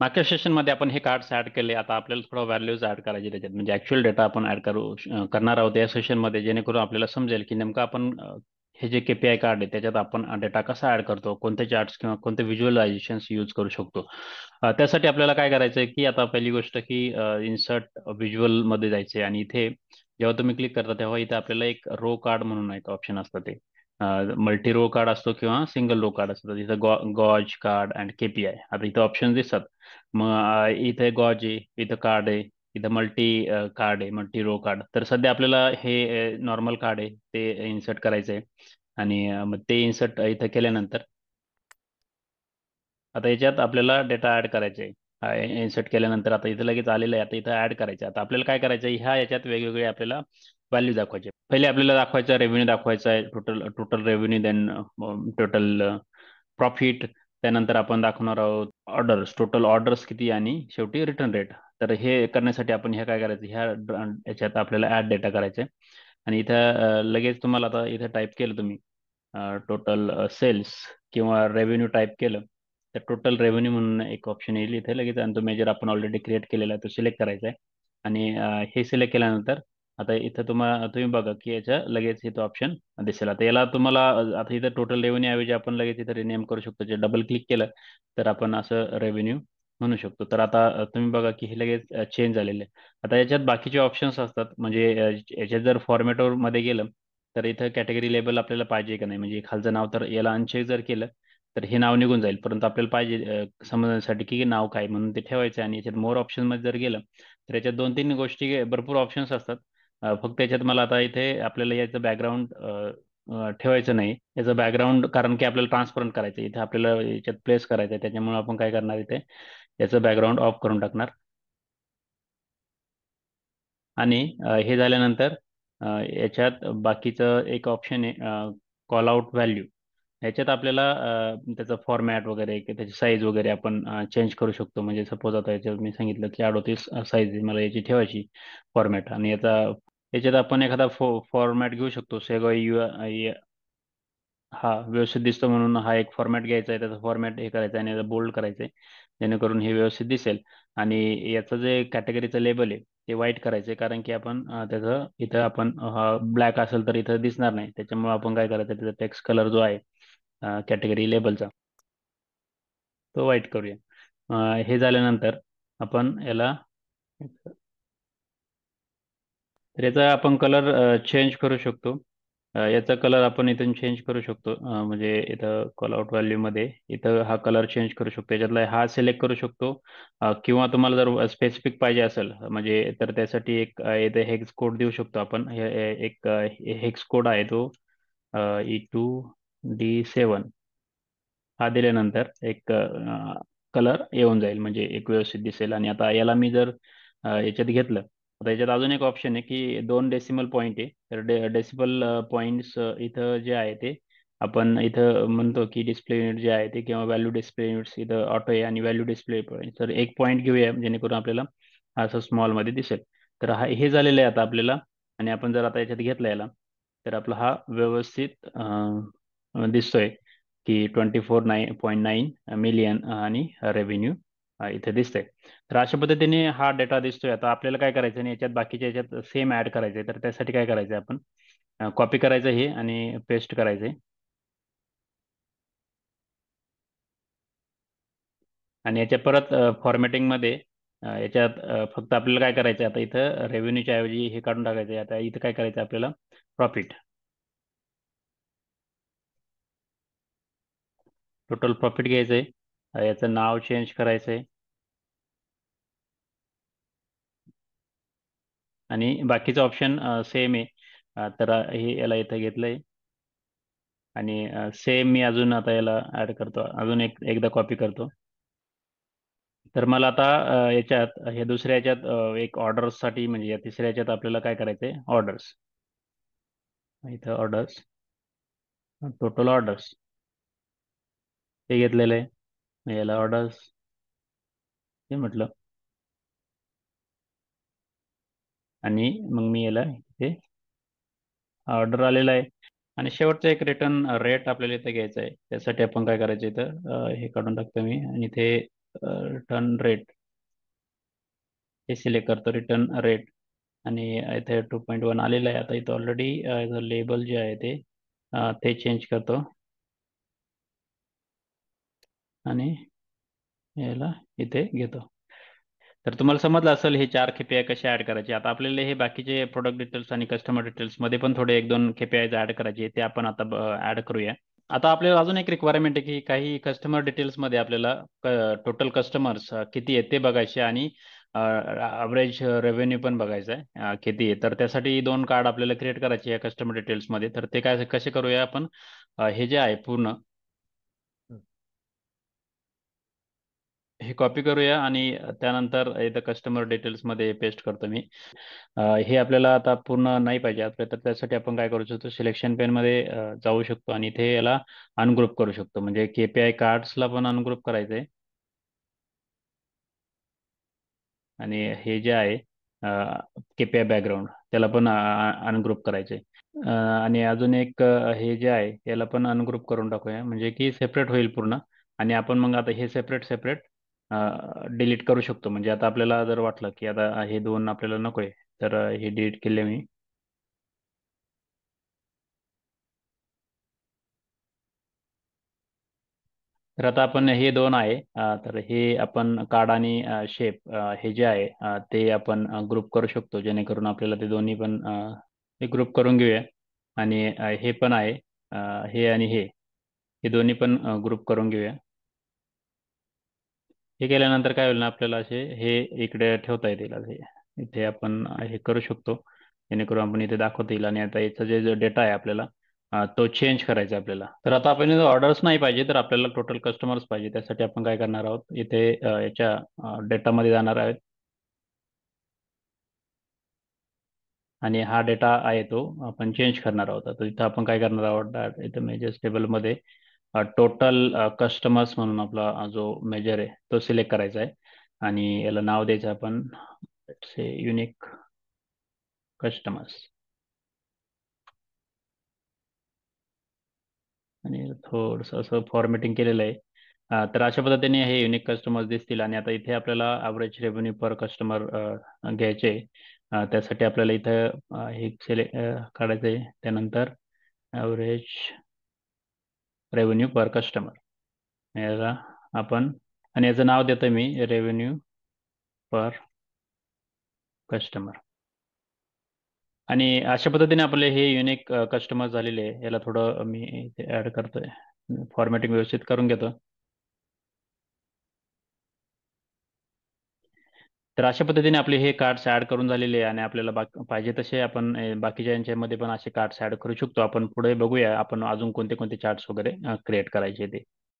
मागच्या सेशनमध्ये आपण हे कार्ड्स ऍड केले. आता आपल्याला थोडं व्हॅल्यूज ऍड करायचे त्याच्यात, म्हणजे ऍक्च्युअल डेटा आपण ऍड करणार आहोत या सेशनमध्ये, जेणेकरून आपल्याला समजेल की नेमकं आपण हे जे केपीआय कार्ड आहे त्याच्यात आपण डेटा कसा ऍड करतो, कोणते चार्ट्स किंवा कोणते व्हिज्युअलायझेशन्स यूज करू शकतो. त्यासाठी आपल्याला काय करायचं आहे की आता पहिली गोष्ट की इन्सर्ट व्हिज्युअल मध्ये जायचे, आणि इथे जेव्हा तुम्ही क्लिक करता तेव्हा इथे आपल्याला एक रो कार्ड म्हणून एक ऑप्शन असतं, ते मल्टी रो कार्ड असतो किंवा सिंगल रो कार्ड असतो. इथं गॉज कार्ड अँड केपीआय, आता इथं ऑप्शन दिसतात. मग इथे गॉज आहे, इथं कार्ड आहे, इथं मल्टी कार्ड आहे, मल्टी रो कार्ड. तर सध्या आपल्याला हे नॉर्मल कार्ड आहे ते इन्सर्ट करायचं आहे. आणि मग ते इन्सर्ट इथं केल्यानंतर आता याच्यात आपल्याला डेटा ऍड करायचे आहे. इन्सर्ट केल्यानंतर आता इथं लगेच आलेलं आहे. आता इथं ऍड करायचं. आता आपल्याला काय करायचं आहे, ह्या याच्यात वेगवेगळे आपल्याला व्हॅल्यू दाखवायचे. पहिले आपल्याला दाखवायचा रेव्हेन्यू दाखवायचा आहे, total total revenue, then total profit. त्यानंतर आपण दाखवणार आहोत ऑर्डर्स, टोटल ऑर्डर्स किती, आणि शेवटी रिटर्न रेट. तर हे करण्यासाठी आपण हे काय करायचं, ह्या याच्यात आपल्याला ऍड डेटा करायचे. आणि इथं लगेच तुम्हाला आता इथं टाईप केलं तुम्ही टोटल सेल्स किंवा रेव्हेन्यू टाईप केलं, तर टोटल रेव्हेन्यू म्हणून एक ऑप्शन येईल इथे लगेच, आणि तो मेजर आपण ऑलरेडी क्रिएट केलेला आहे तो सिलेक्ट करायचा आहे. आणि हे सिलेक्ट केल्यानंतर आता इथं तुम्ही बघा की याच्या लगेच इथं ऑप्शन दिसेल. आता याला तुम्हाला आता इथं टोटल रेव्हेन्यू ऐवजी आपण लगेच इथं रिनेम करू शकतो. जे डबल क्लिक केलं तर आपण असं रेव्हेन्यू म्हणू शकतो. तर आता तुम्ही बघा की हे लगेच चेंज झालेले आहे. आता याच्यात बाकीचे ऑप्शन्स असतात, म्हणजे याच्यात जर फॉर्मॅटवर मध्ये गेलं तर इथं कॅटेगरी लेबल आपल्याला पाहिजे का नाही, म्हणजे खालचं नाव तर याला अनचेक जर केलं तर हे नाव निघून जाईल, परंतु आपल्याला पाहिजे समजण्यासाठी की नाव काय म्हणून ते ठेवायचं आहे. आणि याच्यात मोर ऑप्शन मध्ये जर गेलं तर याच्यात दोन तीन गोष्टी, भरपूर ऑप्शन्स असतात. फक्त याच्यात मला आता इथे आपल्याला याचं बॅकग्राऊंड ठेवायचं नाही, याचं बॅकग्राऊंड, कारण की आपल्याला ट्रान्सपरंट करायचं आहे. इथे आपल्याला याच्यात प्लेस करायचं आहे, त्याच्यामुळे आपण काय करणार इथे याचं बॅकग्राऊंड ऑफ करून टाकणार. आणि हे झाल्यानंतर याच्यात बाकीचं एक ऑप्शन आहे कॉल आउट व्हॅल्यू. ह्याच्यात आपल्याला त्याचा फॉर्मॅट वगैरे त्याची साईज वगैरे आपण चेंज करू शकतो. म्हणजे सपोज आता याच्यात मी सांगितलं की 38 साईज मला याची ठेवायची फॉर्मॅट, आणि याच्यात आपण एखादा फॉर्मॅट घेऊ शकतो. हा व्यवस्थित दिसतो म्हणून हा एक फॉर्मॅट घ्यायचा आहे, त्याचा फॉर्मॅट हे करायचा आहे आणि याचा बोल्ड करायचं आहे, जेणेकरून हे व्यवस्थित दिसेल. आणि याचं जे कॅटेगरीचं लेबल आहे ते व्हाईट करायचं आहे, कारण की आपण त्याचं इथं आपण ब्लॅक असेल तर इथं दिसणार नाही. त्याच्यामुळे आपण काय करायचं, त्याचा टेक्स्ट कलर जो आहे कॅटेगरी लेबलचा तो व्हाईट करूया. हे झाल्यानंतर आपण याला, तर याचा आपण कलर चेंज करू शकतो. याचा कलर आपण इथून चेंज करू शकतो. म्हणजे इथं कॉल आउट व्हॅल्यूमध्ये इथं हा कलर चेंज करू शकतो. याच्यातला हा सिलेक्ट करू शकतो. किंवा तुम्हाला जर स्पेसिफिक पाहिजे असेल म्हणजे तर त्यासाठी एक इथे हेक्स कोड देऊ शकतो आपण. एक हेक्स कोड आहे तो E2D7. हा दिल्यानंतर एक कलर येऊन जाईल, म्हणजे एक व्यवस्थित दिसेल. आणि आता याला मी जर याच्यात घेतलं, आता याच्यात अजून एक ऑप्शन आहे की 2 डेसिमल पॉईंट आहे. तर डेसिमल पॉईंट्स इथं जे आहे ते आपण इथं म्हणतो की डिस्प्ले युनिट जे आहे ते, किंवा व्हॅल्यू डिस्प्ले युनिट्स इथं ऑटो आहे, आणि व्हॅल्यू डिस्प्ले पॉईंट तर एक पॉईंट घेऊया, जेणेकरून आपल्याला असं स्मॉलमध्ये दिसेल. तर हे झालेलं आहे आता आपल्याला. आणि आपण जर आता याच्यात घेतलं याला, तर आपला हा व्यवस्थित दिसतोय की 24.9 मिलियन आणि रेव्हेन्यू इथे दिसतंय. तर अशा पद्धतीने हा डेटा दिसतोय. आता आपल्याला काय करायचं आणि याच्यात बाकीच्या याच्यात सेम ऍड करायचंय, तर त्यासाठी काय करायचं आपण कॉपी करायचं हे आणि पेस्ट करायचंय. आणि याच्या परत फॉर्मॅटिंगमध्ये याच्यात फक्त आपल्याला काय करायचं आता इथं रेव्हेन्यूच्या ऐवजी हे काढून टाकायचं. आता इथं काय करायचं आपल्याला प्रॉफिट, टोटल प्रॉफिट घ्यायचंय. याचं नाव चेंज करायचंय. आणि बाकीचं ऑप्शन सेम आहे. तर हे याला इथं घेतलंय. आणि सेम मी अजून आता याला ऍड करतो, अजून एकदा कॉपी करतो. तर मला आता याच्यात हे दुसऱ्या याच्यात एक ऑर्डर्स साठी, म्हणजे या तिसऱ्या याच्यात आपल्याला काय करायचंय ऑर्डर्स. इथं ऑर्डर्स, टोटल ऑर्डर्स हे घेतलेलं आहे. मग याला ऑर्डर्स हे म्हटलं, आणि मग मी याला इथे ऑर्डर आलेला आहे. आणि शेवटचं एक रिटर्न रेट आपल्याला इथे घ्यायचं आहे. त्यासाठी आपण काय करायचं इथं हे काढून टाकतो मी, आणि इथे रिटर्न रेट हे सिलेक्ट करतो, रिटर्न रेट. आणि इथे 2.1 आलेलं आहे. आता इथं ऑलरेडी लेबल जे आहे ते ते चेंज करतो आणि याला इथे घेतो. तर तुम्हाला समजलं असेल हे 4 KPI कसे ऍड करायचे. आता आपल्याला हे बाकीचे प्रोडक्ट डिटेल्स आणि कस्टमर डिटेल्स मध्ये पण थोडे 1-2 KPIs ऍड करायचे, ते आपण आता ऍड करूया. आता आपल्याला अजून एक रिक्वायरमेंट आहे की काही कस्टमर डिटेल्समध्ये आपल्याला टोटल कस्टमर्स किती आहेत ते बघायचे आणि ॲव्हरेज रेव्हेन्यू पण बघायचं आहे किती आहे. तर त्यासाठी 2 कार्ड आपल्याला क्रिएट करायचे या कस्टमर डिटेल्समध्ये. तर ते काय कसे करूया आपण, हे जे आहे पूर्ण हे कॉपी करूया आणि त्यानंतर इथं कस्टमर डिटेल्समध्ये पेस्ट करतो मी. हे आपल्याला आता पूर्ण नाही पाहिजे आपल्याला, तर त्यासाठी आपण काय करू शकतो, सिलेक्शन पेनमध्ये जाऊ शकतो आणि इथे याला अनग्रुप करू शकतो. म्हणजे KPI कार्ड्सला पण अनग्रुप करायचं आहे आणि हे जे आहे KPI बॅकग्राऊंड त्याला पण अनग्रुप करायचं आहे. आणि अजून एक हे जे आहे याला पण अनग्रुप करून टाकूया, म्हणजे की सेपरेट होईल पूर्ण. आणि आपण मग आता हे सेपरेट सेपरेट डिलीट करू शकतो. म्हणजे आता आपल्याला जर वाटलं की आता हे दोन आपल्याला नको आहे, तर हे डिलीट केले मी. तर आता आपण हे दोन आहे, तर हे आपण कार्ड आणि शेप हे जे आहे ते आपण ग्रुप करू शकतो, जेणेकरून आपल्याला ते दोन्ही पण हे ग्रुप करून घेऊया. आणि हे पण आहे, हे आणि हे दोन्ही पण ग्रुप करून घेऊया. हे केल्यानंतर काय होईल ना, आपल्याला असे हे इकडे ठेवता येतील असे. इथे आपण हे करू शकतो, जेणेकरून आपण इथे दाखवता येईल. आणि आता याचा जे डेटा आहे आपल्याला तो चेंज करायचा आहे आपल्याला. तर आता आपण ऑर्डर्स नाही पाहिजे, तर आपल्याला टोटल कस्टमर्स पाहिजे. त्यासाठी आपण काय करणार आहोत, इथे याच्या डेटामध्ये जाणार आहे आणि हा डेटा आहे तो आपण चेंज करणार आहोत. तर इथं आपण काय करणार आहोत, इथं मेजर्स टेबलमध्ये टोटल कस्टमर्स म्हणून आपला जो मेजर आहे तो सिलेक्ट करायचा आहे. आणि याला नाव द्यायचं आपण, से युनिक कस्टमर्स. आणि थोडंसं असं फॉर्मॅटिंग केलेलं आहे. तर अशा पद्धतीने हे युनिक कस्टमर्स दिसतील. आणि आता इथे आपल्याला ॲव्हरेज रेव्हेन्यू पर कस्टमर घ्यायचे आहे. त्यासाठी आपल्याला इथं हे सिलेक्ट काढायचं आहे. त्यानंतर ॲव्हरेज रेव्हेन्यू पर कस्टमर याला आपण, आणि याचं नाव देतो मी रेव्हेन्यू पर कस्टमर. आणि अशा पद्धतीने आपले हे युनिक कस्टमर झालेले आहे. याला थोडं मी इथे ॲड करतोय, फॉर्मॅटिंग व्यवस्थित करून घेतो. तर अशा पद्धतीने आपले हे कार्ड्स ऍड करून झालेले आहे. आणि आपल्याला पाहिजे तसे आपण बाकीच्या यांच्यामध्ये पण असे कार्ड्स ऍड करू शकतो. आपण पुढे बघूया आपण अजून कोणते कोणते चार्ट्स वगैरे क्रिएट करायचे ते.